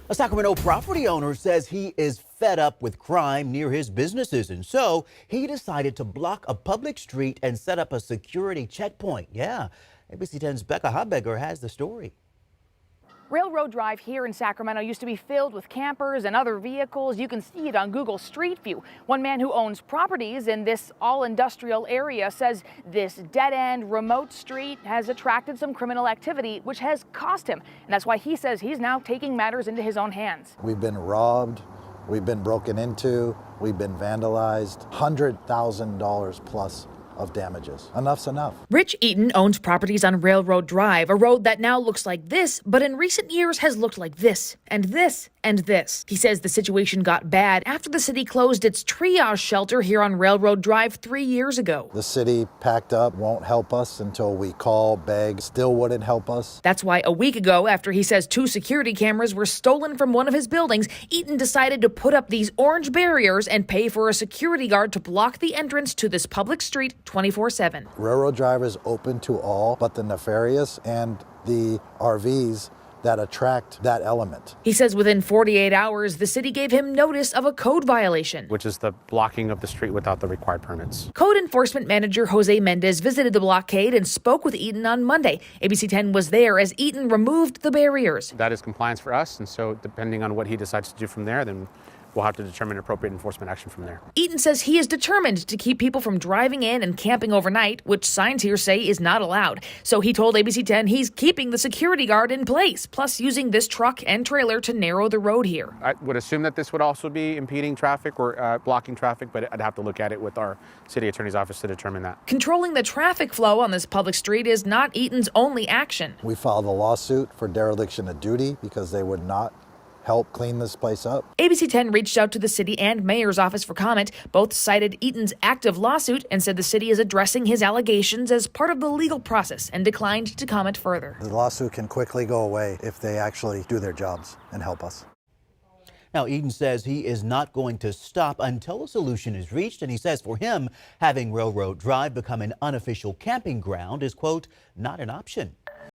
A Sacramento property owner says he is fed up with crime near his businesses, and so he decided to block a public street and set up a security checkpoint. Yeah, ABC 10's Becca Habegger has the story. Railroad Drive here in Sacramento used to be filled with campers and other vehicles. You can see it on Google Street View. One man who owns properties in this all-industrial area says this dead-end, remote street has attracted some criminal activity, which has cost him. And that's why he says he's now taking matters into his own hands. We've been robbed, we've been broken into, we've been vandalized, $100,000 plus of damages. Enough's enough. Rich Eaton owns properties on Railroad Drive, a road that now looks like this, but in recent years has looked like this, and this, and this. He says the situation got bad after the city closed its triage shelter here on Railroad Drive 3 years ago. The city packed up, won't help us until we call, beg, still wouldn't help us. That's why a week ago, after he says 2 security cameras were stolen from one of his buildings, Eaton decided to put up these orange barriers and pay for a security guard to block the entrance to this public street 24/7. Railroad Drive is open to all but the nefarious and the RVs that attract that element. He says within 48 hours, the city gave him notice of a code violation, which is the blocking of the street without the required permits. Code enforcement manager Jose Mendez visited the blockade and spoke with Eaton on Monday. ABC 10 was there as Eaton removed the barriers. That is compliance for us, and so depending on what he decides to do from there, then we'll have to determine appropriate enforcement action from there. Eaton says he is determined to keep people from driving in and camping overnight, which signs here say is not allowed. So he told ABC 10 he's keeping the security guard in place, plus using this truck and trailer to narrow the road here. I would assume that this would also be impeding traffic or blocking traffic, but I'd have to look at it with our city attorney's office to determine that. Controlling the traffic flow on this public street is not Eaton's only action. We filed a lawsuit for dereliction of duty because they would not help clean this place up. ABC 10 reached out to the city and mayor's office for comment. Both cited Eaton's active lawsuit and said the city is addressing his allegations as part of the legal process and declined to comment further. The lawsuit can quickly go away if they actually do their jobs and help us. Now, Eaton says he is not going to stop until a solution is reached, and he says for him, having Railroad Drive become an unofficial camping ground is, quote, not an option.